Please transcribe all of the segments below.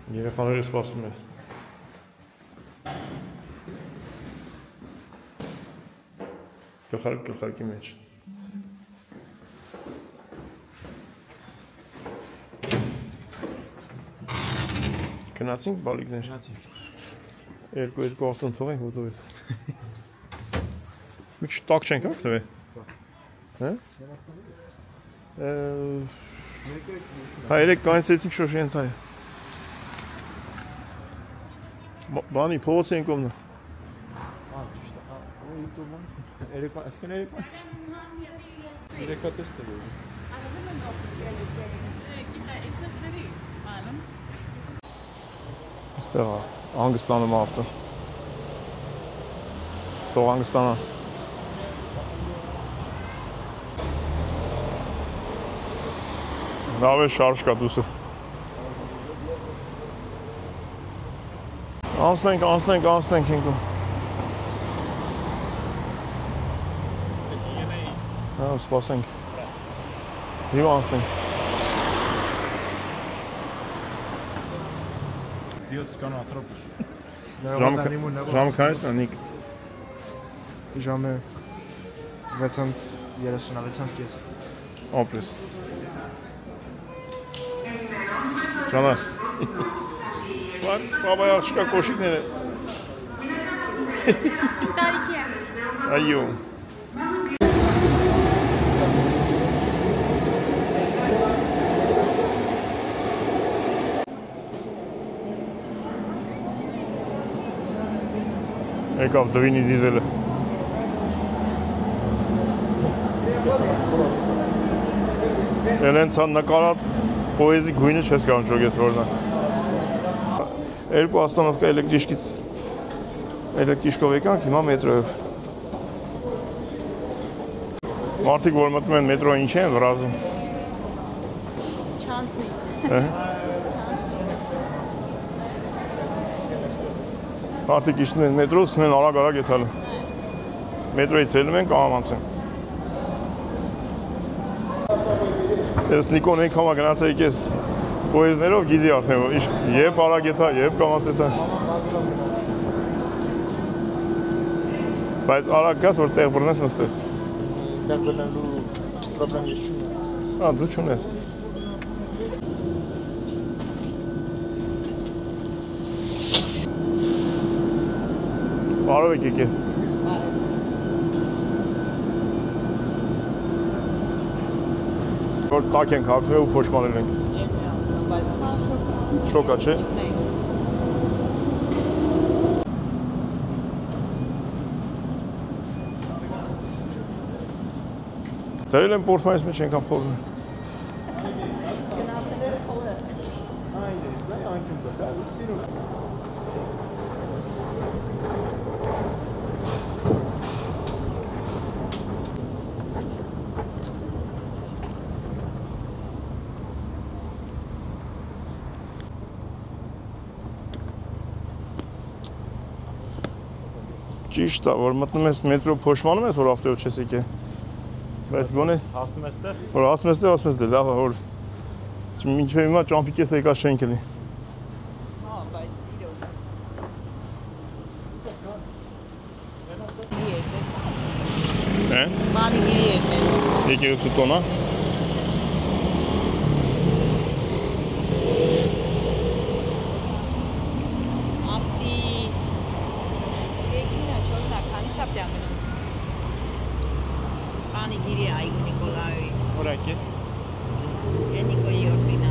Երեխաները սպասում են։ Գլխարկի մեջ։ Գնացինք բալիկներ։ Գնացինք։ Երկու ավտոն թողենք ուտովից։ Մի քիչ տակ չենք ակտվել։ Հա? Հայերեք կանցեցինք շոշենթայ։ Բանի փողոց են կողմն։ Ճիշտ է։ Ու YouTube-ում երեկո, այսքան երեկո։ Երեկո տեստել եմ։ Այստեղ հանգստանում ավտո։ Թող հանգստանա։ Լավ է շարժ կա դուսը։ Անցնենք ինքո։ Հա, սպասենք։ Հիմա անցնենք։ Դիոց կան աթրոպուս։ Ժամը քանիսն է Նիկ։ Ժամը 6:36-ից։ Ապրես։ Ճանա։ Բաբա աղջկա կոշիկները։ Տարիքի է։ Այո։ Եկավ դվինի դիզելը։ Երենց նկարած պոեզի գույնը չես կարող ճոգես որնա։ Երկու աստանովկա էլեկտրիշկով եկանք, հիմա մետրոյով։ Մարդիկ, որ մտնում են մետրո ինչ են վրազում։ Չանցնի։ Մարդիկ իշտում են մետրոս, քնեն արագ եթալը։ Մետրոյից ելում են կամամանց են։ Ես Նիկոն ենք համա գնացեիք ես պոեզներով գիդի արդեն, եվ արագ եթա, և կամաց եթա։ Բայց արագ գաս, որ տեղ բրնես նստես։ Տեղ բրնելու պրոբլեմ ես չունեմ։ Հա, դու չունես։ Բարով եք եկել։ Որ տակ ենք հագվել ու փոշմանել ենք։ Շոկա, չէ։ Դրել եմ պորտֆայից մեջ ենքան խորն։ Ճիշտ է, որ մտնում ես մետրո փոշմանում ես, որ ավտոյով չես եկել։ Բայց գոնե Հասնում ես տեղ։ որ ասում ես դե, լավ է, որ մինչև հիմա ճամփիկ ես եկած չենք էլի։ Հա, բայց իրոք։ Հե։ Բանի գիրի եկել։ Եկեղեցու տոնա։ Օրակի։ Ենիկոյի օրդինա։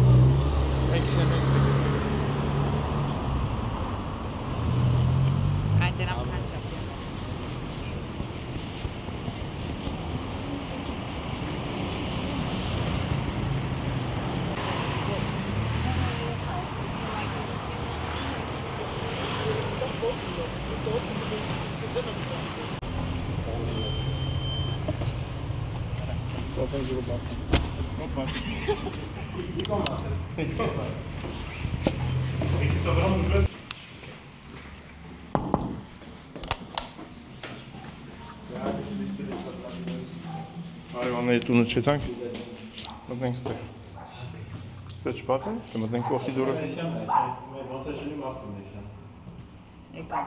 Այնտեղ ամքան շապյան։ Hayvanları tunu çetank. Մտնենք ստեղ։ Թե չբաց են, կմտնենք կողքի դուրը։ Ոնց է մարդուն դեսան։ Եկա։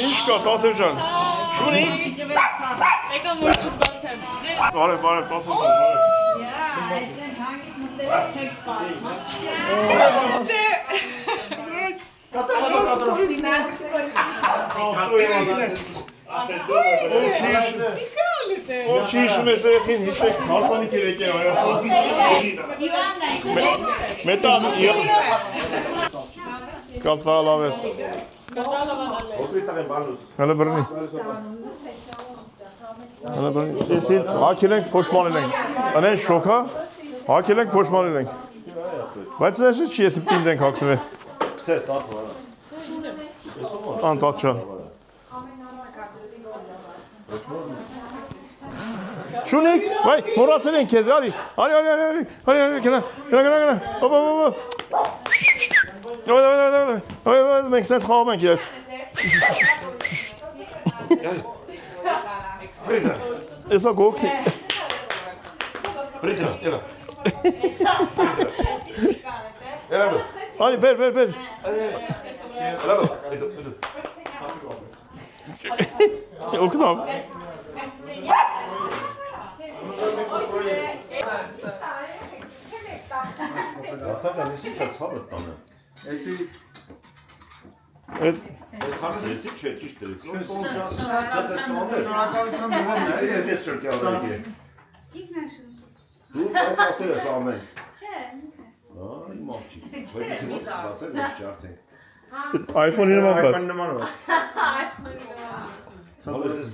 Ինչ կա, Տաթև ջան։ Շունի։ Եկա որ բացեմ։ Բարև, Տաթև ջան, բարև։ Այսպես հանգիստ մտել չեք Ով չի հիշում ես երեխին, հիշեք, հարսանիք երեկ է Հայաստան։ Մետա, կատալավ ես։ Հələ բրնի։ Հələ բրնի։ Եսին հակել ենք, փոշմանել ենք։ Անեն շոքա, հակել ենք, փոշմանել ենք։ Բայց ես չի եսի պինդ ենք հակնվել։ Կցես տատ վարա։ Անտատ չան։ Շունիկ, վայ, մորացել ենք քեզ, արի, գնա, օպ, մենք սենց խաղում ենք իրար։ Էսա գոքնի։ Բրիտրա, ելա։ Ելա դու։ Արի, բեր։ Ելա դու, Օգնավ։ Արտակը նիսի չա ցավը տանը։ Էսի Այդ Քարտեզի չէ, ճիշտ դրեց։ Շնորհակալություն նվեր, ես շնորհակալ եմ։ Դու բայց ասել ես ամեն։ Չէ, Այ մոչի։ Բայց ես ոչ բացել ես ջարդենք։ iPhone-ի նման բաց։ նման է։ Ցավես ես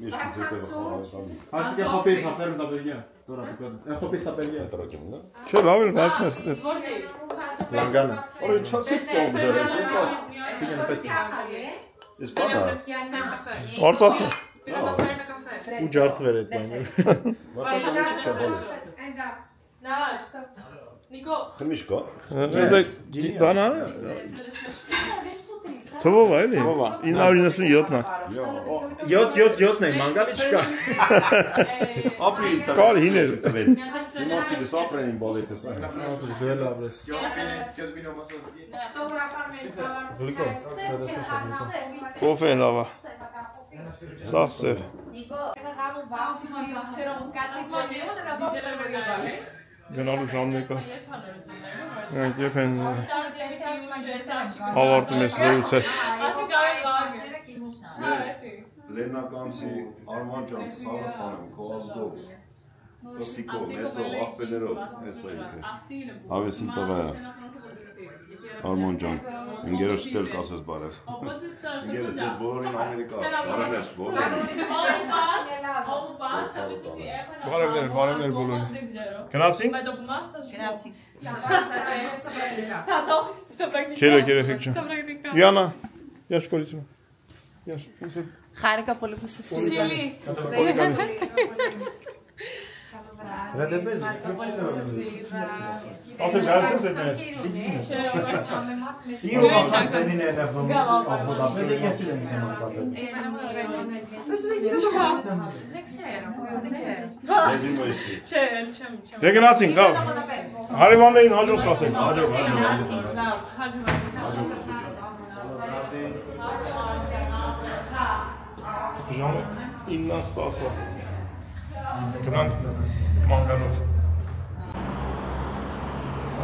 Միշտ զուտը խաղացան։ Հասկե խոպի հաֆերում դա բերգա։ Դորա դուկա։ Խոպի սապերգա։ Տրակեմ, նա։ Չէ, լավ էր, բացում ես։ Լանգանը։ Օրը չասեց ծով դրես, էլա։ Ես բանա։ Արտաք։ Ու ջարդվեր այդ բանը։ Մարտակը չէ բալես։ Նա, Նիկո։ Խմիշկա։ Բանա։ Թվով է, էլի։ 997-ն է։ 7-7-7-ն է, մանգալի չկա։ Ապրիլ տղա։ Կար հիներ։ Իմացի դες ապրենին բալետը սա։ Զուել ապրես։ Կոֆե լավա։ Սա սև։ Գնալու ժամն եկա։ Մենք եվ են ավարտում ես զրույցը։ Լեննականցի Արման ջան, սաղը տանեմ, քո ազգով։ Ոստիկով, մեծով, աղբերներով, ես այլքը։ Հավեսին տղա է։ Արման ջան, ինգերս շտել կասես բարև։ Ինգերս, ես բոլորին Ամերիկա, բարևներ, բոլորին։ Բարևներ բոլորին։ Գնացինք։ Քերը եք ջան։ Յանա, ես կորիցում։ Ես Խարիկա պոլիպուսը։ Սիլի։ Ռեդեբեզ։ Աթր գարցես այդ մեր։ Իու մասակենին է դեպքում աբոդաբել ես եմ սեմանտաբել։ Չէ, չեմ։ Դե գնացինք, լավ։ Հարևաններին հաջող կասենք, հաջող։ Ժամը 9:10-ը։ Գնանք մանգալով։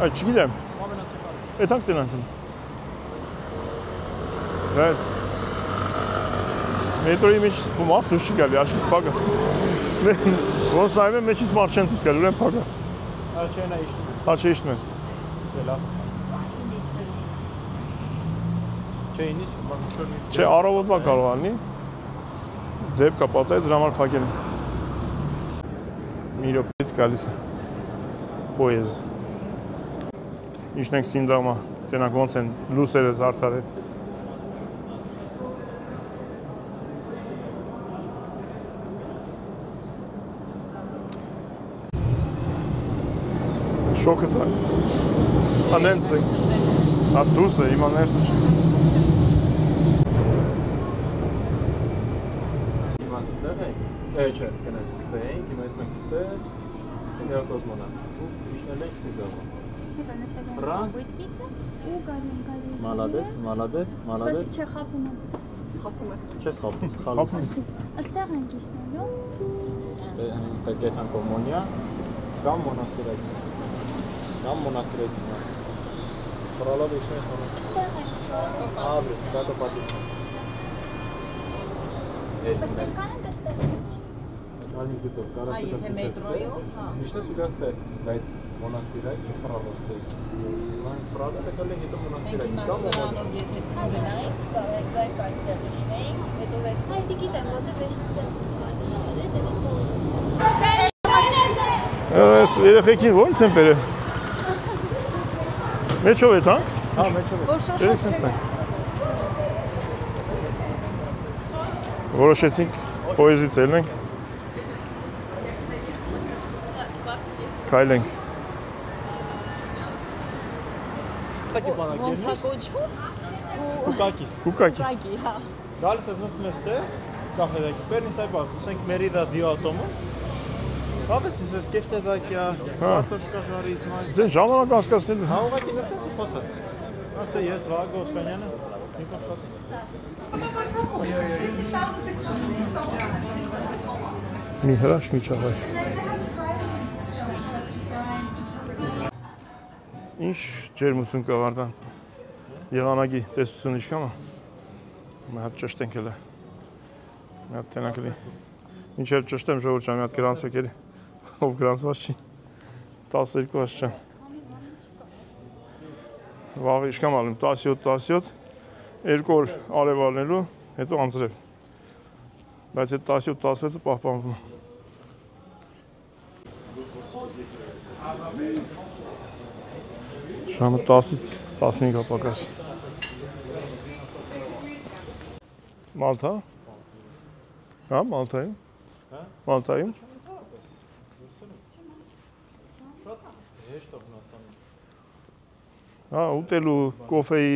Այդ չգիտեմ։ Էթանք տենանք։ Բայց մետրոյի մեջ սպումավ դուշ չի գալի, աշկիս պագը։ Ոնց նայում եմ մեջից մարդ չեն դուս գալի, ուրեն պագը։ Աչենա իշտում։ Հա չէ իշտում են։ Լավ։ Չէ, ինձ մաքրոնի։ Չէ, առավոտվա կարող ալնի։ Դեպ կա պատահի դրա համար փակել եմ։ Մի րոպեից գալիս է։ Պոեզ։ Իշնենք Սինդամա, տենակ ոնց են լուսերը զարդարել։ Շոկը ծակ։ Անեն ծակ։ Հա դուս է, իմա ներսը չի։ Իմաստեղ է։ Չէ, գնանք ստեինք, հիմա մենք ստեղ, սինյակոզ մոնա։ Ու իշնել ենք սիգավը։ Это настоящая быткица. Уголем, галим. Молодец. Спасибо, че хапуна. Չես խափում, սխալվում։ Աստեղ ենք իշնելու։ Պետք է թանք օմոնիա կամ մոնաստիրակ։ Կամ մոնաստիրակ։ Պրալավ իշնես մոնա։ Աստեղ ենք։ Աբրես, կատո պատիս։ Բայց մենք կանենք աստեղ ենք։ Ալմի գծով, կարաս է եթե մետրոյով, հա։ Միշտ ես ուգաստ է, բայց մոնաստիրակ և ֆրալոստի։ Ման ֆրալը պետք է հետո մոնաստիրակ։ Մենք հիմա սրանով եթե գնայինք, կարեք այստեղ իշնեինք, հետո վերցնենք։ Այդի գիտեմ, որ դե Այս երեխեքին ո՞նց են բերել։ Մեջով է, հա։ Հա, մեջով է։ Որոշեցինք պոեզի ծելնենք։ Քայլենք։ Ոնց է կոչվում։ Կուկակի։ Կուկակի։ Կակի, հա։ Գալիս ես նստում ես տեղ, կախերակի, պերնիս այ բակ, ուսենք մերիդա դիատոմը, հավես ես կեվտեդակյա, կարտոշկա ժարից մայ։ Ձեն ժամանակ անցկացնելու։ Հա ուղղակի նստես ու խոսես։ Աստե ես Վագո Օսկանյանը, Նիկոլ Շոտ։ Մի հրաշք մի չաղայ։ Ինչ ջերմություն կա Վարդան։ Եղանակի տեսությունը ինչքան է։ Մի հատ ճշտենք հələ։ Մի հատ տենանք էլի։ Ինչեր ճշտեմ ժողովուրդ ջան, մի հատ գրանցեք էլի։ Ով գրանցված չի։ 12 աշճան։ Վաղը ինչքան ալում 17, 2 օր արև ալնելու, հետո անձրև։ Բայց այդ 17-16-ը պահպանվում է։ Ժամը 10-ից 15 ապակաս։ Մալթա։ Հա, Մալթայում։ Մալթայում։ Հա, ուտելու, կոֆեի,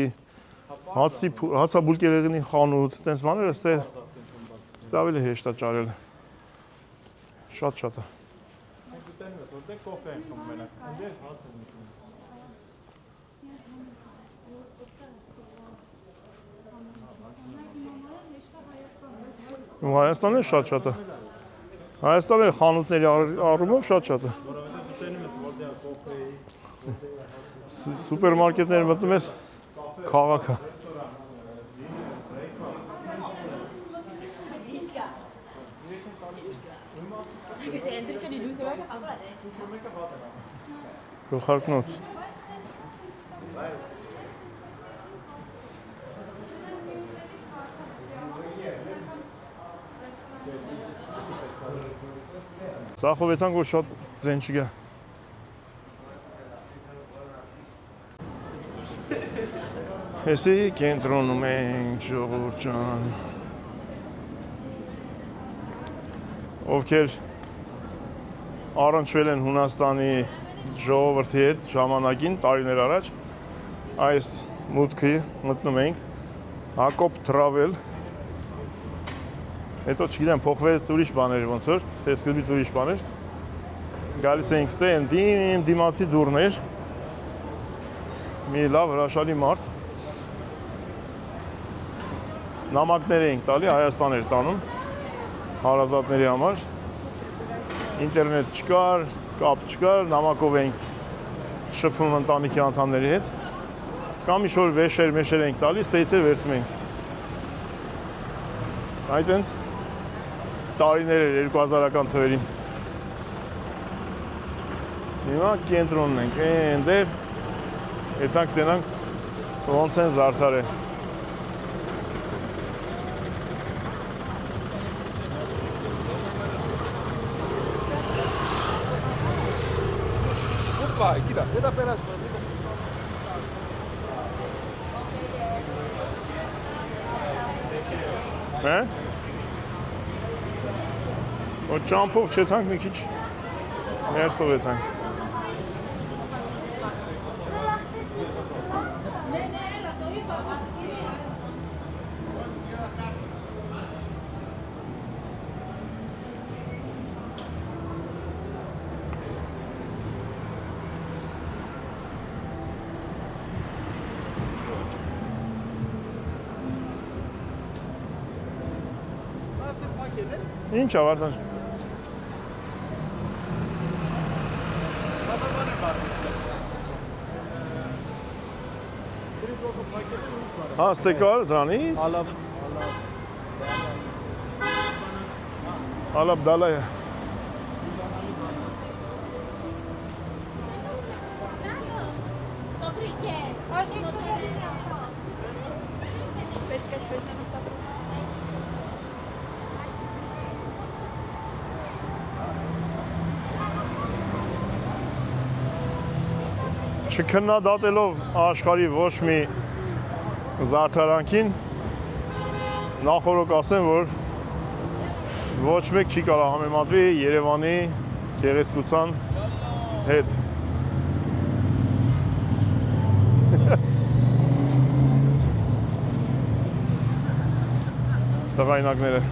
հացաբուլկերեղնի խանութ, տենց բաները ստեղ ավելի հեշտ է ճարել։ Շատ է։ Որտեղ կոֆե ենք խմում մենակ, ունդեր հատ ունենք։ Ու Հայաստանը շատ է։ Հայաստանը խանութների առումով շատ է։ Սուպերմարկետներ մտնում ես քաղաքը։ Գլխարկնոց։ Սախով եթանք, որ շատ ձեն չգա։ Հեսի կենտրոնում ենք ժողովուրդ ջան։ Ովքեր առնչվել են Հունաստանի ժողովրդի հետ ժամանակին, տարիներ առաջ, այս մուտքի մտնում ենք Հակոբ Travel։ Հետո չգիտեմ, փոխվեց ուրիշ բաներ ոնց որ, թե սկզբից ուրիշ բաներ։ Գալիս էինք ստե, դիմացի դուռներ։ Մի լավ հրաշալի մարդ։ Նամակներ էինք տալի, Հայաստան էր տանում հարազատների համար։ Ինտերնետ չկար, կապ չկար, նամակով էինք շփվում ընտանիքի անդամների հետ։ Կամ ինչ-որ վեշեր էինք տալի, ստեից էր վերցում էինք։ Այդ հենց տարիներ էր 2000-ական թվերին։ Հիմա կենտրոնն ենք, այնտեղ եթանք տենանք ոնց են զարդարել։ Հա? Ու ճամփով չեթանք մի քիչ ներսով եթանք։ Ինչ ա վարդան։ Հա, ստեկար դրանից։ Ալապ դալայ։ Չքննադատելով աշխարհի ոչ մի զարդարանքին նախորդ ասեմ, որ ոչ մեկ չի կարող համեմատվի Երևանի գեղեցկության հետ։ Տղայնակները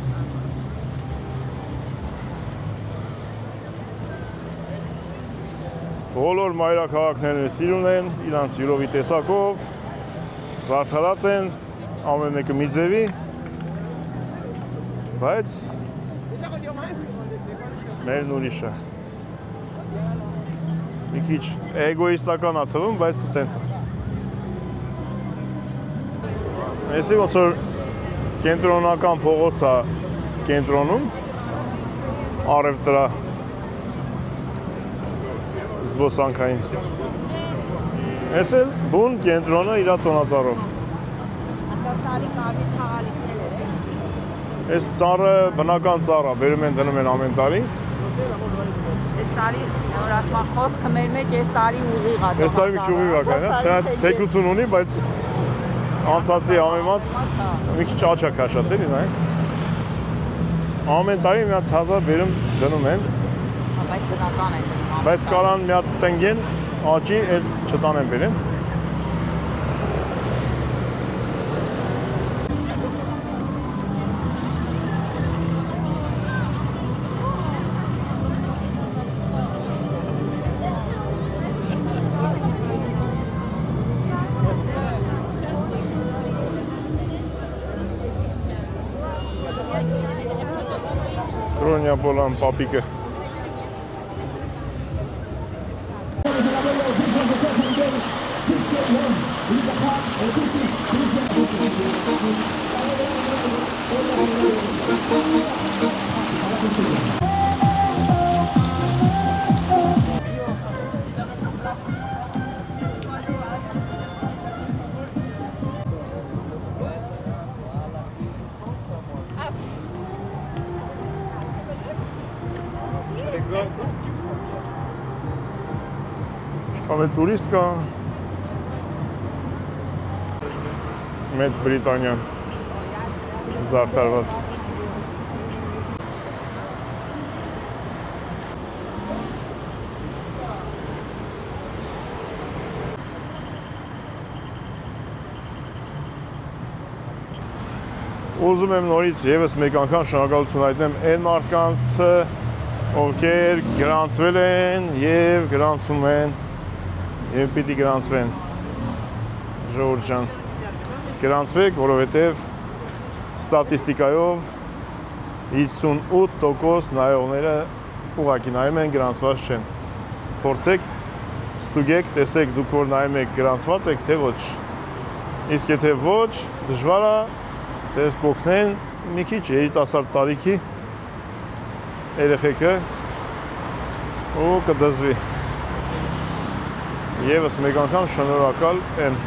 բոլոր մայրաքաղաքներն սիրուն են, իրանց յուրովի տեսակով, զարդարած են, ամեն մեկը մի ձևի, բայց մերն ուրիշ է։ Մի քիչ էգոիստական է թվում, բայց տենց է։ Էսի ոնց որ կենտրոնական փողոց է կենտրոնում, առևտրա զբոսանքային։ Էս էլ բուն կենտրոնը իր տոնածառով։ Էս ծառը բնական ծառ է, բերում են դնում են ամեն տարի։ Այս տարի նորացման խոսքը մեր մեջ այս տարի ուղիղ է։ Այս տարի մի քիչ ուղիղ է կայնա, չնայած թեկություն ունի, բայց անցածի համեմատ մի քիչ աճ է քաշած էլի նայ։ Ամեն տարի մի հատ 1000 բերում դնում են։ Բայց բնական է։ Բայց կարան մի հատ տնգեն, աճի, էլ չտանեն բերեն։ Քրոնյա բոլան պապիկը։ Շքամել տուրիստ կա, Մեծ Բրիտանիան զարդարված։ Ուզում եմ նորից եւս մեկ անգամ շնորհակալություն հայտնեմ այն մարդկանց, ովքեր գրանցվել են եւ գրանցում են եւ պիտի գրանցվեն։ Ժողովուրդ ջան, գրանցվեք, որովհետեւ ստատիստիկայով 58% նայողները ուղղակի նայում են, գրանցված չեն։ Փորձեք, ստուգեք, տեսեք դուք որ նայում եք, գրանցված եք թե ոչ։ Իսկ եթե ոչ, դժվար է ձեզ կօգնեն մի քիչ երիտասարդ տարիքի երեխեքը ու կդզվի։ Եվս մեկ անգամ շնորհակալ եմ։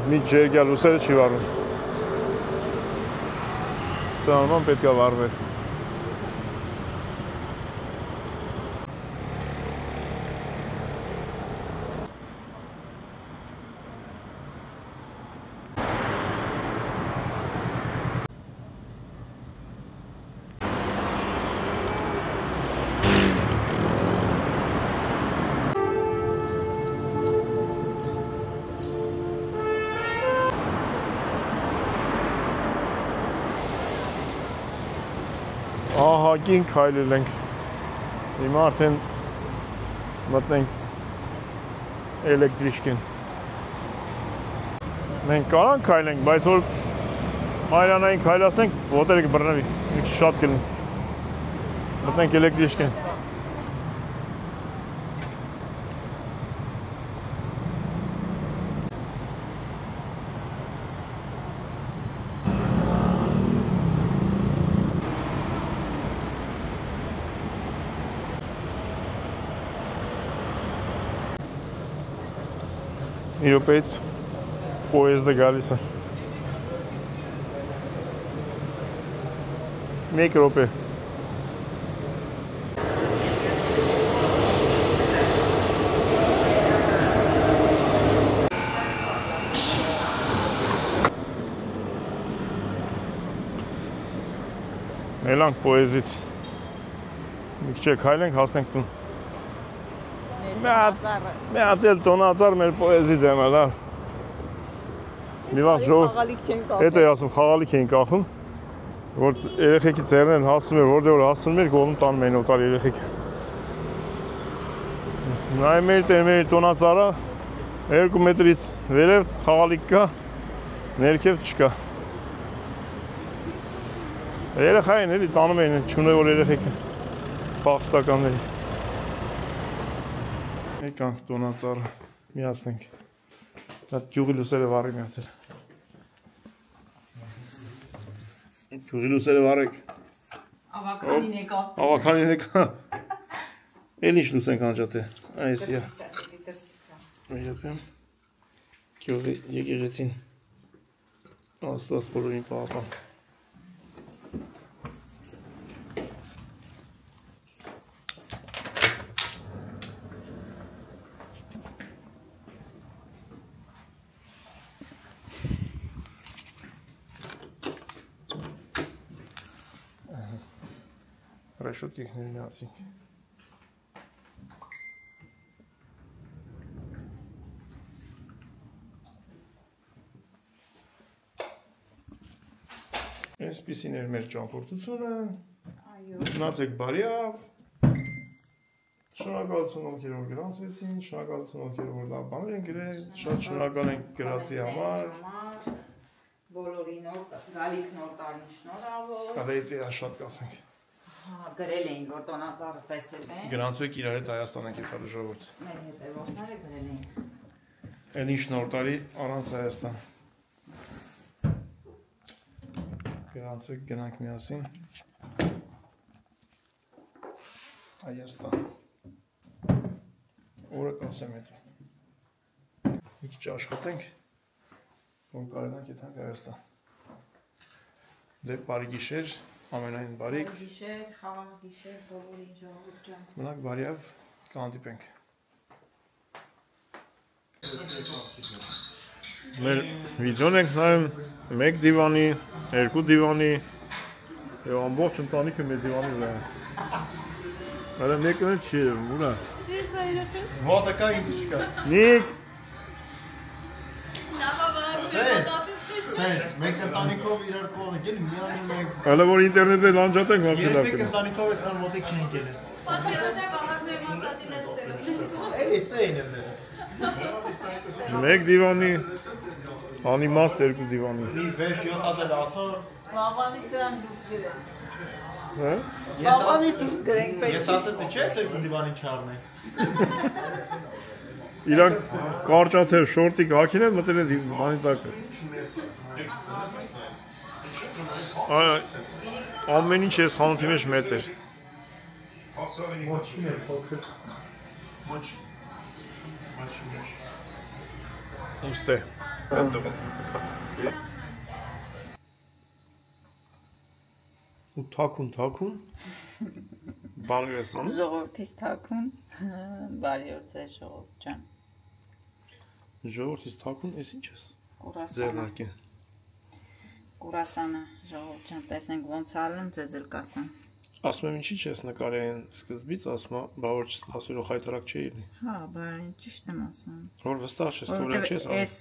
Մի ջերգյալ ուսերը չի վարում։ Սանման պետք է վարվեր։ ահագին քայլել ենք։ Հիմա արդեն մտնենք էլեկտրիշկին։ Մենք կարանք քայլենք, բայց որ Մարիանային քայլացնենք, ոտերը կբռնվի, մի քիչ շատ կլինի։ Մտնենք էլեկտրիշկին։ Մի րոպեից պոեզդը գալիս է։ 1 րոպե։ Ելանք պոեզից։ Մի քիչ քայլենք, հասնենք տուն։ Մի հատ էլ տոնածառ մեր պոեզի դեմ է, լավ։ Մի վաղ ժողով, հետ է ասում, խաղալիք էին կախում, որ երեխեքի ծերներն հասցում էր, որտեղ որ հասցնում էր, գոլում տանում էին օտար երեխեքը։ Նայում էր մեր տոնածառը, 2 մետրից վերև խաղալիք կա, ներքև չկա։ Երեխային էլի տանում էին, չունե որ երեխեքը փախստականների։ Եկանք տոնածառը, միացնենք։ Դա գյուղի լուսերը վառի մի հատ էլ։ Գյուղի լուսերը վառեք։ Ավականին եկավ։ Ավականին եկավ։ Էլ ինչ լուս ենք անջատե։ Այսիա։ Իրապեմ։ Գյուղի եկեղեցին։ Աստված բոլորին պահապան։ Решетքիքներ միացինք։ Այսպիսին էր մեր ճամփորդությունը։ Այո։ Մնացեք բարյավ։ Շնորհակալություն ովքեր որ գրանցվեցին, շնորհակալություն ովքեր որ լավ բաներ են գրել, շատ շնորհակալ ենք գրածի համար։ Բոլորին գալիք նոր տարին շնորհավոր։ Կարելի է շատ կասենք։ Գրել էին, որ տոնածառը տեսել են։ Գրանցվեք իրար հետ Հայաստան ենք եկել ժողովուրդ։ Մեր հետևորդները գրել էին։ Էլ ինչ նոր տարի առանց Հայաստան։ Գրանցվեք գնանք միասին Հայաստան։ Օրը կասեմ հետ։ Մի քիչ աշխատենք, որ կարողանանք եթանք Հայաստան։ Դե բարի գիշեր, ամենայն բարիք։ Բարի գիշեր, խաղաղ գիշեր, բոլորին ժողովուրդ ջան։ Մնաք բարյավ, կհանդիպենք։ Մեր վիդեոն ենք նայում 1 դիվանի, 2 դիվանի եւ ամբողջ ընտանիքը մեր դիվանի վրա է։ Այլ մեկն էլ չի, ուրա։ Ոտը կա ինձ չկա։ Նիկ Սենց, մենք ընտանիքով իրար կողմ ենք, էլի միանում ենք։ Հələ որ ինտերնետը լանջատենք вообще լավ Երբեք կլինի։ ընտանիքով էստան մոտիկ չենք ելել։ Էլի ստե էին ելնել։ 1 դիվանի, անիմաստ 2 դիվանի։ Մի 6-7 հատ էլ աթոռ։ Բաբանից դրան դուրս գրել։ Հա։ Բաբանից դուրս գրենք պետք։ Ես ասեցի չէ, 2 դիվանի չառնենք։ Իրանք կարճաթև շորտիկ հագին են մտել են բանի տակը։ Ամեն ինչ ես խանութի մեջ մեծ էր։ Ոչին էր փոքր։ Ուստե։ Ու թակուն բաներ ես անում։ Ժողովրդից թաքուն, բարի օր ձեզ ժողովուրդ ջան։ Ժողովրդից թակուն, ես ինչ ես։ Կուրասանը։ Ձեռնարկեն։ Կուրասանը ժողովուրդ ջան, տեսնենք ոնց ալում, ձեզ էլ կասեմ։ ասում եմ ինչի՞ չես նկարեն սկզբից, ասում եմ, բա որ ասելով հայտարարակ չի լինի։ Հա, բա ճիշտ եմ ասում։ Որ վստահ չես, կորել չես անում։ Այս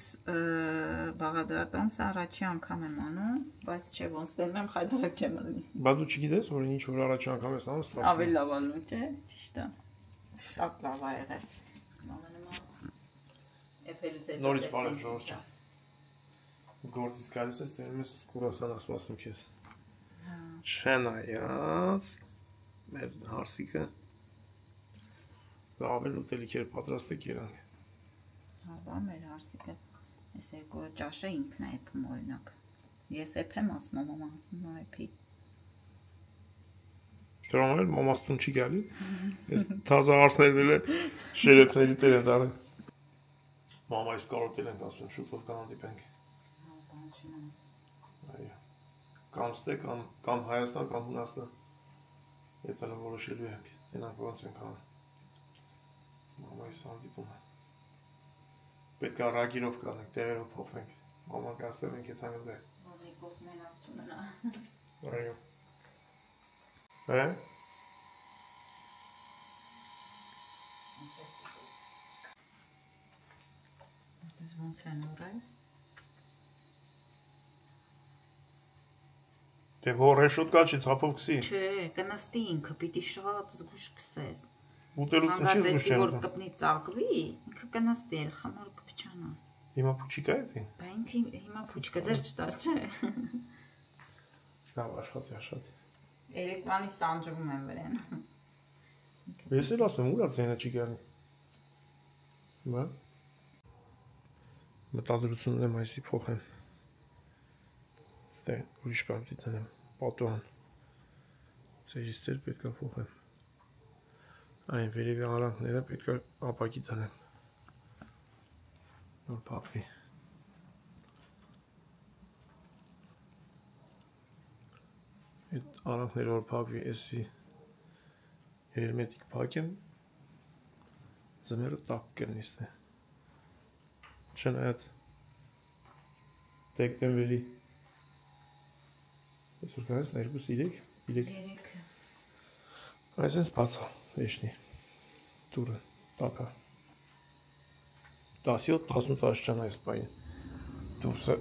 բաղադրատոմսը առաջի անգամ եմ անում, բայց չէ, ոնց դեմ եմ հայտարարակ չեմ անի։ Բա դու չգիտես, որ ինչ որ առաջի անգամ ես անում, սպասում։ Ավելի լավ ալու, չէ, ճիշտ է։ Շատ լավ ա եղել։ Նորից բարև ժողովուրդ։ Գործից գալիս ես, տենում ես կուրասան ասպասում քեզ։ Չնայած մեր հարսիկը ավել ուտելիքեր պատրաստեք երանք։ Հա, բա մեր հարսիկը այս երկու ճաշը ինքն է եփում օրինակ։ Ես եփեմ ասում եմ, մամա ասում է եփի։ Դրան էլ մամաստուն չի գալի։ Ես թազա հարսներն էլ շերեփների տեր են դարել։ Մամայից կարոտել ենք ասում, շուտով կանհանդիպենք։ Հա, բան չնայած։ Այո։ Կամ ստե, կամ Հայաստան, կամ Հունաստան։ Եթե նա որոշելու ենք, տենանք ոնց ենք անում։ Մամայից հանդիպումը։ Պետք է ռագիրով կանենք, տեղերով փոխվենք։ Մաման կաստեղենք եթե այնտեղ։ Որ Նիկոս մենակ չմնա։ Այո։ Հե՞։ Դες ոնց են ուրել։ Դե որ շուտ կա չի թափով քսի։ Չէ, կնստի ինքը, պիտի շատ զգուշ քսես։ Ուտելուց ինչի զգուշ որ չեն։ կպնի ծաղկվի, ինքը կնստի, էլ խմոր կփչանա։ Հիմա փուչիկա է թե։ Բա ինքը հիմա փուչկա դες չտաս, չէ։ Լավ, աշխատի։ Երեկվանից տանջվում եմ վրան։ Ես էլ ասում եմ, ուր է ձենը չի գալի։ Բա։ Մտադրությունն եմ այսի փոխեմ։ Ստե ուրիշ բան դիտեմ, պատուհան։ Ծերից ծեր պետք է փոխեմ։ Այն վերևի արանքները պետք է ապակի դնեմ։ Նոր փակվի։ Այդ արանքները որ փակվի, էսի հերմետիկ փակեմ, ձմերը տաք կլինի ստե։ Չնայած դեկտեմբերի այսօր կանես 2-3 այսպես բացա վեշնի դուրը տակա 17-18 աշճան այս պային դուրսը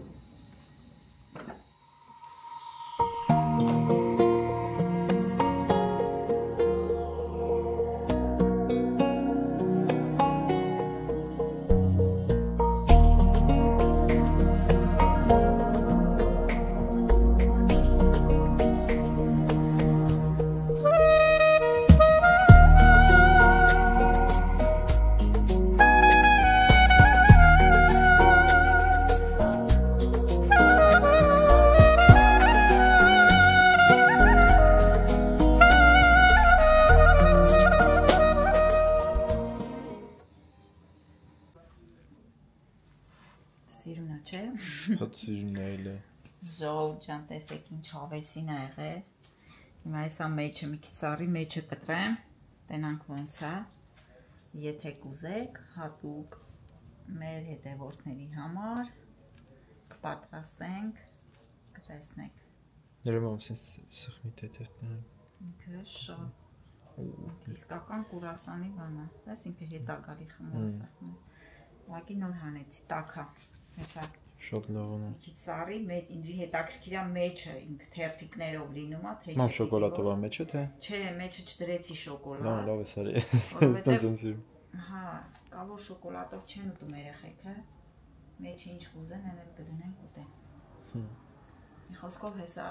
Սիրունա, չէ։ Շատ սիրունայել է։ Ժողովուրդ ջան, տեսեք ինչ հավեսին ա եղել։ Հիմա այսա մեջը մի քիչ ծառի մեջը կտրեմ, տենանք ոնց է։ Եթե կուզեք, հատուկ մեր հետևորդների համար կպատրաստենք, կտեսնեք։ Ներում սխմի տետերն են։ Ինքը շատ իսկական կուրասանի բան է։ Դες ինքը հետա գալի խմորսը։ Ուղղակի նոր հանեցի, տաքա։ Հեսա Շատ լավ է։ քիչ սարի, ինձի հետաքրքիր է մեջը, ինքը թերթիկներով լինում է, թե Մամ շոկոլադով է մեջը թե։ Չէ, մեջը չդրեցի շոկոլադ։ Լավ է սարի։ Ստենց եմ սիրում։ Հա, կա որ շոկոլադով չեն ուտում երեխեքը։ Մեջը ինչ կուզեն, այն էլ կդնեն կուտեն։ Մի խոսքով հեսա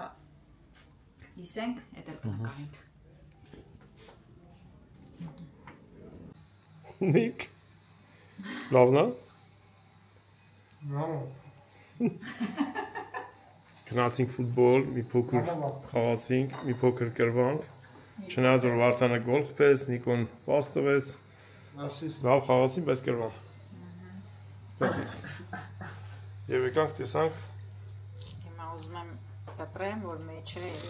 իսենք, էդ էլ կնկարենք։ Նիկ լավն է։ Գնացինք ֆուտբոլ, մի փոքր խաղացինք, մի փոքր կրվանք։ Չնայած որ Վարդանը գոլ խփեց, Նիկոն պաս տվեց։ Լավ խաղացին, բայց կրվան։ Եվ եկանք տեսանք։ Հիմա ուզում եմ կտրեմ, որ մեջը էլի։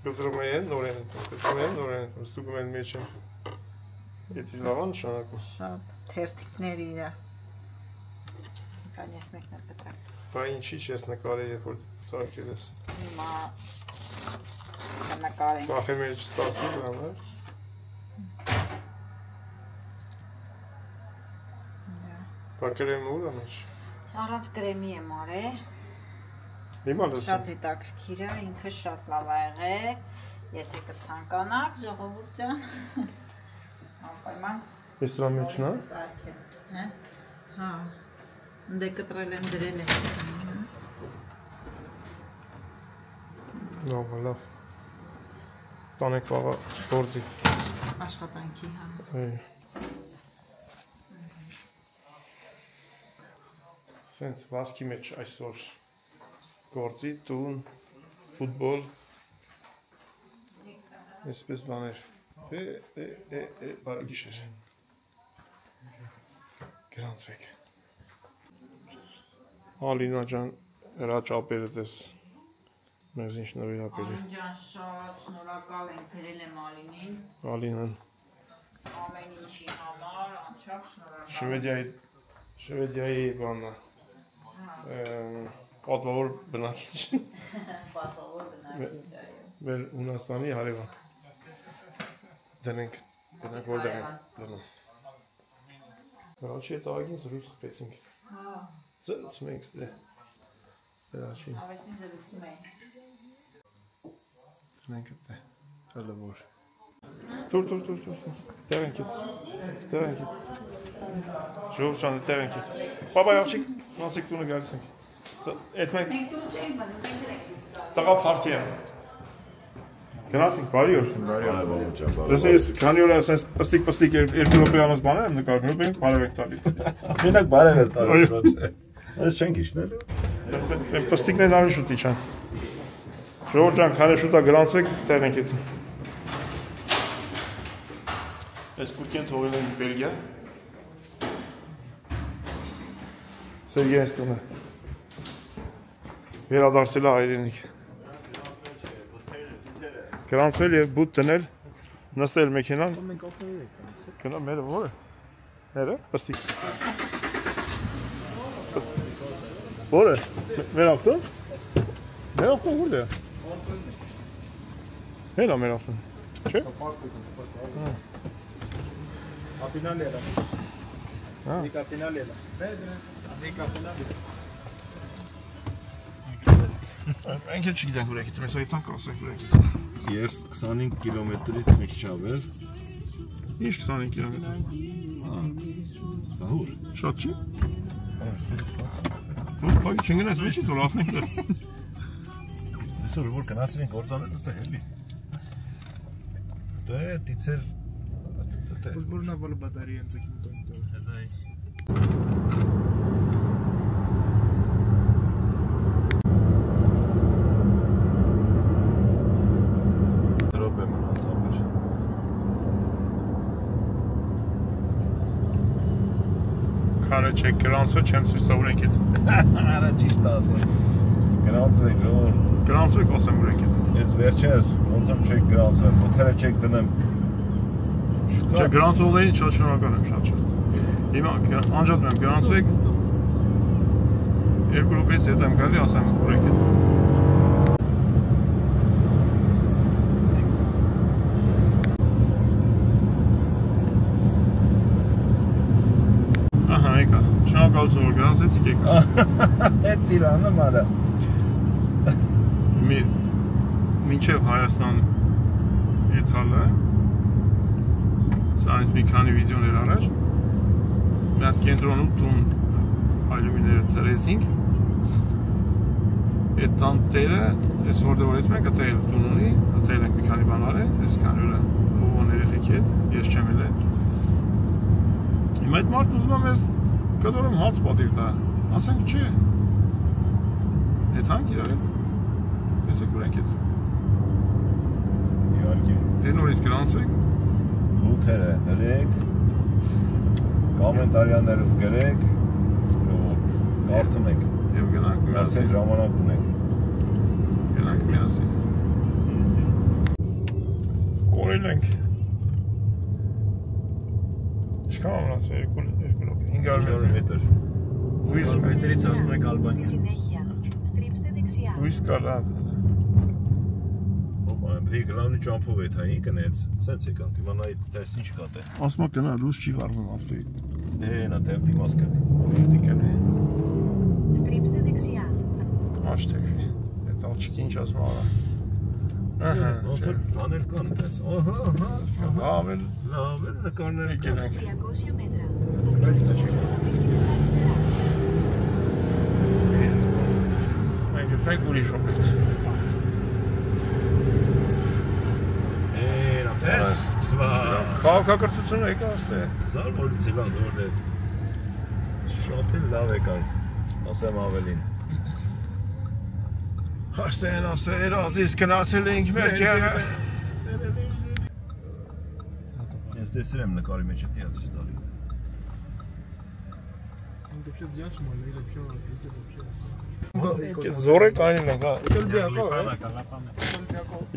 Գծրում են, նորեն, ստուգում են մեջը։ Եթե լավ է նշանակում։ Շատ թերթիկներ իրա։ Կանես մեկն էլ կտրեմ։ Բա ինչի՞ չես նկարել, երբ որ ծաղկել ես։ Հիմա նկարենք։ Վախեմ էր չստացնի դրան, հա։ Բա կրեմը ուր անеш։ Առանց կրեմի եմ արել։ Հիմա լսում։ Շատ հետաքրքիր է, ինքը շատ լավ ա եղել։ Եթե կցանկանաք, ժողովուրդ ջան։ Անպայման։ Ես դրա մեջն է։ Հա։ Հա։ Դե կտրել եմ դրել եմ։ Լավ։ Տանեք վաղը գործի։ Աշխատանքի, հա։ Սենց վասկի մեջ այսօր գործի, տուն, ֆուտբոլ, այսպես բաներ, բարը գիշեր, գրանցվեք, Ալինա ջան, հրաճապերը տես, մեզ ինչ նվիրապել է, Ալին ջան շատ շնորհակալ ենք գրել եմ Ալինին, Ալինան, ամեն ինչի համար, անչափ շնորհակալ Շվեդիայի բաննա, պատվավոր բնակիչ, պատվավոր բնակիչ, այո, մեր Հունաստանի հարևան, դնենք որտեղ ենք դնում, առաջի հետ աղագին զրույց խպեցինք, զրուցում ենք ստե, դրաշին, ավեսին զրուցում էին, դնենք էտե, հալավոր, տուր, տեղ ենք ետ, ժողով ճան տեղ ենք ետ, բաբայ աղջիկ, նացիկ տունը գալիս ենք, էտ մենք տղա պարդի եմ, գնացինք, բարի օր, դες ես քանի օր ասենց պստիկ երկու րոպե անց բաներ եմ նկարում, մենք բարև ենք տալի, Մենակ բարև է տալի, այս չենք իշնելու, պստիկներն արի շուտ իչան, ժողով ճան քանի շուտա գրանցվեք, տեղ ենք ետ, ես կուրկեն թողել ենք Բելգիա, Սերգեյ ես տունը, վերադարձել է հայրենիք, գրանցվել և բուտ տնել, նստել մեքենան, գնա մերը որը, մերը, պստիկ, որը, մեր ավտոն, որդ է, հելա մեր ավտոն, չէ, Atinale era. Nika atinale era. Nika atinale. Մենք էլ չգիտենք ուր եկիտ, մեզ այդան կասենք ուր եկիտ։ Ես 25 կիլոմետրից մեկ չավեր։ Ինչ 25 կիլոմետր։ Բահուր։ Շատ չի։ Որ պակի չնգնես մեջից որ ասնենք դեր։ Այսօր որ գնացին գործանել դա էլի։ Դե դիցեր Футбольная батарея закинута. Դրոպ եմ անցաբեր։ Քարը չեք գրանցվել, չեմ ցույց տա ուր եք իդ։ Արա ճիշտ ասում։ Գրանցվեք որ Գրանցվեք ասեմ ուր եք իդ։ Ես վերջերս ոնց եմ չեք գրանցվել, մթերը չեք դնեմ։ Չէ, գրանցողներին շատ շնորհակալ եմ, շատ։ Հիմա անջատում եմ, գրանցվեք։ 2 րոպեից հետո եմ գալի, ասեմ ուր եք իդ։ Ահա, եկա։ Շնորհակալություն որ գրանցեցիք եկա։ Այդ Տիրանը մարա։ Մինչև Հայաստան եթալը Սա այս մի քանի վիդեոներ առաջ մի հատ կենտրոնում տուն այլումիները թրեցինք Այդ տան տերը ես որտեղից մենք ատել տուն ունի ատել ենք մի քանի բաներ այս քանի օրը ողոն երեխեքի հետ ես չեմ ելել Հիմա այդ մարդը ուզում է մեզ կդորում հաց պատիվ տա ասենք չէ Այդ հանք իրար տեսեք որ ենք այդ Իհարկե Դե նորից գրանցվեք Հութերը հրեք Կոմենտարյաներով գրեք Կարդում ենք Եվ գնանք միասին ժամանակ ունենք Գնանք միասին Կորել ենք Ինչքան ամրացը 2 500 մետր Στη συνέχεια, στρίψτε δεξιά. Դի գլավնի ճամփով է թա ինքնեց, սենց եկանք, հիմա նայ տես ինչ կա տե։ Ասմա կնա լույս չի վարվում ավտոյի։ Նա տեպտի մասկա։ Στρίψτε δεξιά. Աշտեք, այդ ալչիկի ինչ ասմա արա։ Ոնց անել կան տես։ Ահա, Լավ է, նկարներ Σε կենենք։ 300 μέτρα. Ο προορισμός σας θα βρίσκεται στα αριστερά. Մենք ենք ուրիշ օբյեկտ։ Տես, սկսվա։ Քաղաքակրթությունը եկա աստե։ Զարմորից է լավ դուրդ է։ Շատ էլ լավ եկան, ասեմ ավելին։ Աստեն ասեր, ազիզ գնացել էինք մեր կեղը։ Ես տեսել եմ նկարի մեջ է տիած ստալի։ Զոր է կանին ենք, հա։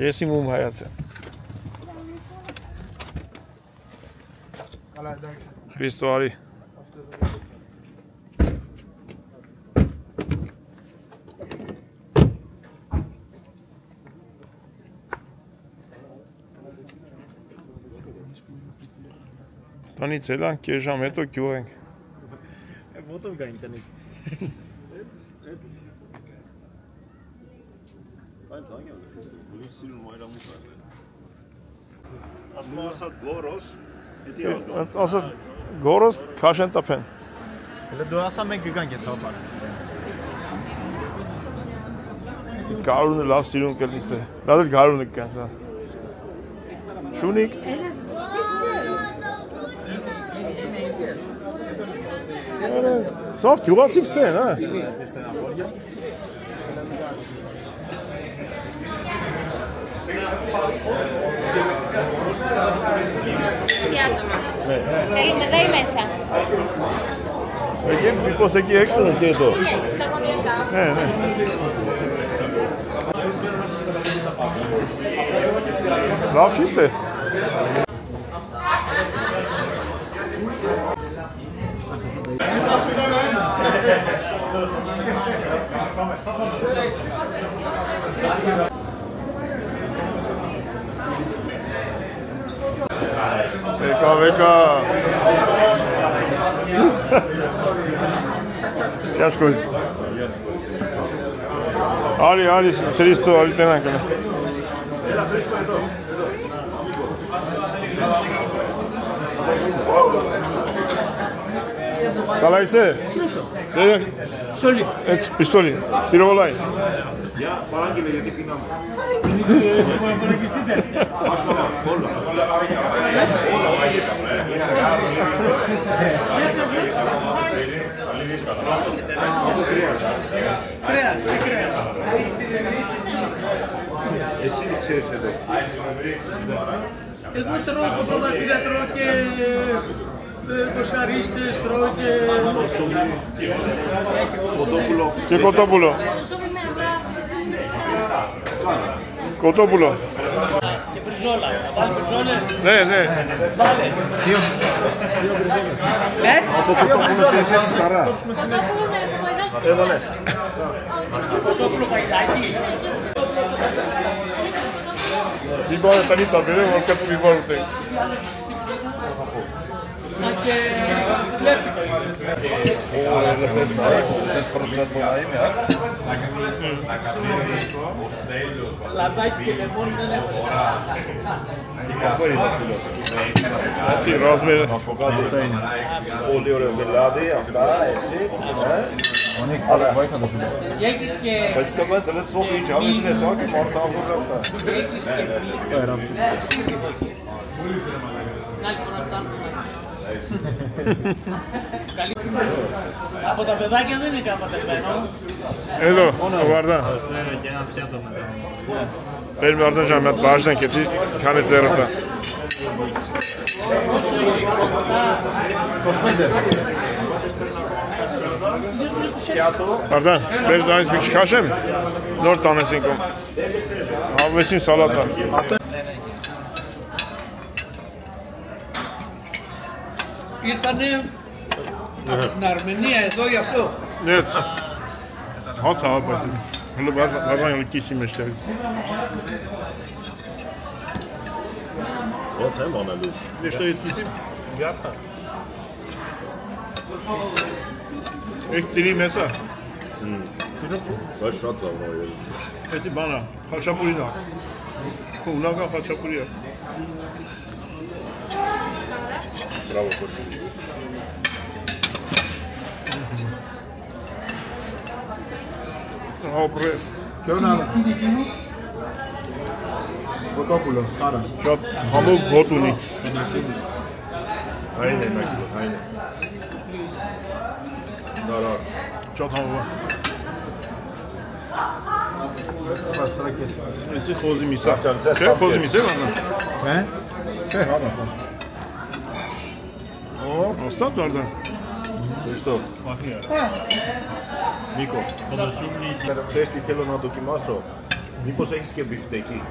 Ես իմ ում հայաց եմ։ Հրիստո արի։ Տանից էլան կես ժամ հետո գյուղ ենք։ Ոտով գա ինտերնետ։ Բայց անգամ ուրիշ սիրուն մայրամուտ է։ Ասում ասած գորոս, էդի ազգա։ Ասած գորոս քաշեն տապեն։ Հələ դու ասա մենք գանք ես հապար։ Գարունը լավ սիրուն կլինի ստե։ Դա դել գարունը կան, դա։ Շունիկ։ Սավ գյուղացիք ստեն, հա։ Siadama. Θέλουμε εδώ ή μέσα. Εκεί μήπως εκεί έξω είναι και εδώ. Στα κομιωτά. Ναι, ναι. Λάβ είστε. Βέκα. Γεια σου κορίτσι. Άλλη, Χρήστο, άλλη τένα έκανα. Έλα, Χρήστο, εδώ. Καλά είσαι. Πιστόλι. Έτσι, πιστόλι. Πυροβολάει. Για, παράγγειλε γιατί πεινάμε. Κρέας, τι κρέας. Εσύ τι ξέρεις εδώ. Εγώ τρώω κοπροβατήρα, τρώω και κοσαρίστες, τρώω και... Κοτόπουλο. Και κοτόπουλο. Κοτόπουλο. Και μπριζόλα. Θα βάλει μπριζόλες. Ναι. Βάλε. Από κοτόπουλο τι θες καρά. Έβαλες. Κοτόπουλο καϊδάκι. Μην πάρε τα νίτσα, παιδί μου, κάτω μην πάρετε. Και κλέφτηκα. Λαδάκι και λεμόνι δεν έχω. Αυτό είναι το φίλος. Έτσι, ρόσμερ. Να σου πω κάτι, αυτό είναι. Πολύ ωραίο γελάδι, αυτά, έτσι. Έχεις και... Բայց կապած էլ սոխ ինչ ավեսին է սակի մարտավուժատա։ Έχεις και φύλλο. Να φορά Καλή από τα παιδάκια δεν είναι καμπατεσμένο. Εδώ, ο Βαρδάν. Παίρνει ο Βαρδάν για να με βάζουν και τι κάνει ζέρωτα. Βαρδάν, παίρνει το άνεις μικρή κάσεμ. Νόρ το άνεσαι κομμ. Άβεσιν σαλάτα. Ήρθανε από την Αρμενία εδώ γι' αυτό. Нет. Հաց հավապայտ։ Հələ բառան կիսի մեջտեղից։ Ոնց եմ անելու։ Մեջտեղից կիսի։ Գապա։ Էք դիրի մեսա։ Բայց շատ լավ է։ Էսի բանա, խաչապուրին է։ Ունական խաչապուրի է։ Բրավո։ Ապրես։ Քյոնալը։ Ֆոտոպուլոս, խարա։ Շատ համով հոտ ունի։ Այն է մեկը, այն է։ Դարա։ Շատ համով է։ Բարձրակ ես։ Էսի խոզի միսա։ Չէ, խոզի միսա է բանա։ Հե? Չէ, հա։ Օ, ոստատ դարդան։ Что? Nico, știi felul na dokimaso. Nico să iske bifteki.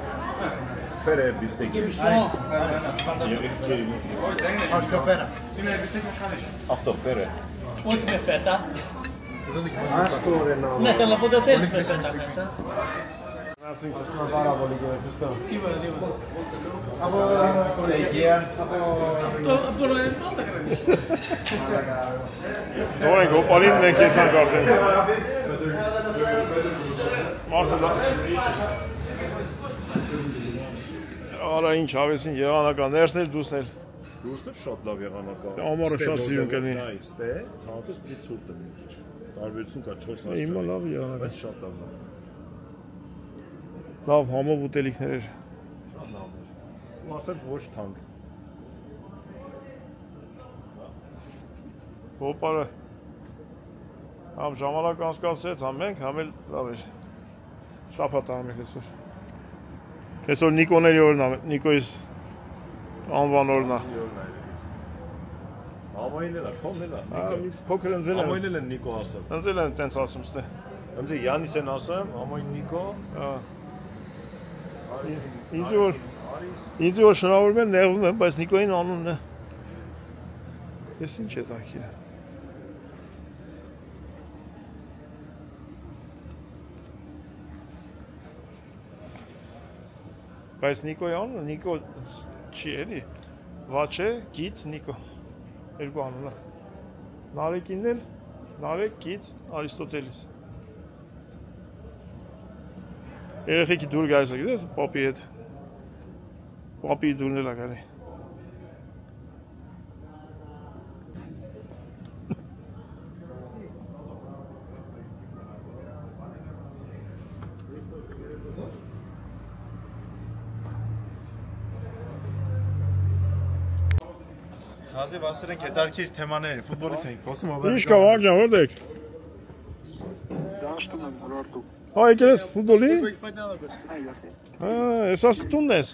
Fere bifteki. Αυτό πέρα. Όχι με φέτα. Άστο ρε να. Ναι, θέλω να πω δεν θέλεις με φέτα μέσα. Ευχαριστούμε πάρα πολύ κύριε Χριστό. Τίποτα, τίποτα. Από κολεγία, από... Από το λογικό τα κρατήσω. Ωραία, εγώ πάλι δεν και θα κάνω. Մարդը Արա ինչ հավեսին եղանականներն էլ դուսնել։ Դուստը շատ լավ եղանակա։ Ամառը շատ սիրուն կլինի։ Այ, ստե, հապս պիտի ցուրտ լինի քիչ։ Տարբերություն կա 4 աստղ։ Հիմա լավ եղանակ։ Բայց շատ լավ է։ Լավ համով ուտելիքներ էր։ Շատ լավ է։ Ու ասենք ոչ թանկ։ Հոպարը համ ժամանակ անցկացրեց, համ մենք, համ էլ լավ էր։ Շաբաթ արմենք այսօր։ Այսօր Նիկոների օրն է, Նիկոյիս անվան օրն է։ Ամայինն էլ է, քոնն էլ է։ Փոքր ընձել են։ Ամայինն էլ Նիկո ասեմ։ Ընձել են տենց ասում ստե։ Ընձի Յանիս են ասեմ, ամայն Նիկո։ Ինձ որ շնորհավորում են, նեղվում եմ, բայց Նիկոյին անունն է։ Ես ինչ է տակի։ Բայց Նիկոյի անունը Նիկո չի էլի։ Վաչե, գից, Նիկո։ Երկու անուն է։ Նարեկինն էլ, Նարեկ, գից, Արիստոտելիս։ Երեխեքի դուր գալիս է, գիտես, պապի հետ։ Պապի դուրն էլ է գալի։ Հազիվ ասել ենք հետարքիր թեմաներ, ֆուտբոլից ենք խոսում, Ինչ կա վարջան, որդ եք։ Դաշտում եմ հորարտու։ Հա, եկել ես ֆուտբոլի։ Ես ասի տունն ես։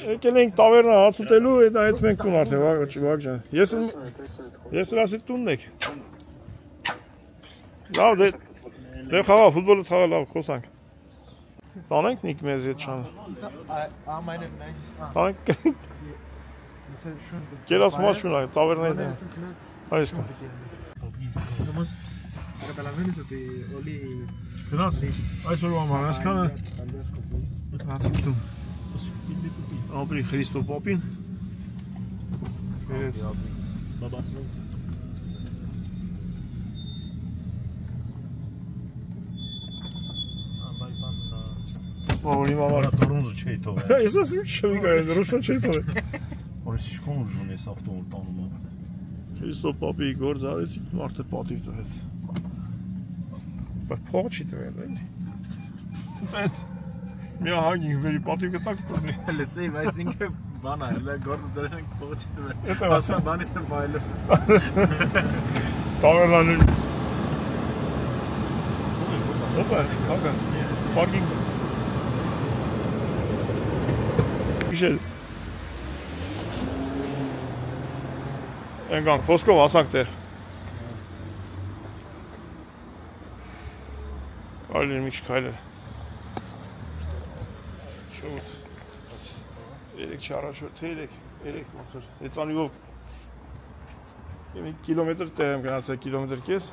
Եկել ենք տավերնա հաց ուտելու, այդ մենք տուն արդեն, վարջան։ Ես էլ ասի տունն եք։ Լավ, դե խաղա, ֆուտբոլը խաղա լավ, խոսանք։ Տանենք նիկ մեզ ետ շանը։ Տանենք։ Կերաս մաս շունա, տավերնա հետ։ Այս կա։ Καταλαβαίνεις ότι όλοι... Grazie. Այսօր ամառանցքանը հացի տուն։ Ապրի Խրիստո պապին։ Բերեց։ Բաբասնով։ Պավորի մամար։ Տորունզը չի թողել։ Ես ասում չեմ կարել, ռուսն չի թողել։ Որս իշխոն ուժուն ես ավտոմոբիլ տանում եմ։ Խրիստո պապի գործ արեցի, մարդը պատիվ տվեց։ Բայց փող չի տվել, էլի։ Սենց մի հագին վերի պատիվ կտակ պրդի։ Լսեի, բայց ինքը բան է, գործը դրել ենք փող չի տվել։ Ասում եմ բանից եմ բայլում։ Տավերնան Սուպեր, հագա, պարկինգ։ Իշել։ Ենգան, խոսքով ասանք տեր։ Այլին մի քայլեր։ Շուտ։ Երեք չառաջորդ, երեք ոնց էր։ Հեծանիվով մի կիլոմետր տեղ եմ գնացել, կիլոմետր կես։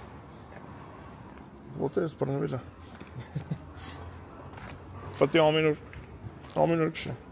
Ոտերս բռնվել է։ Պետք է ամեն օր քշեմ։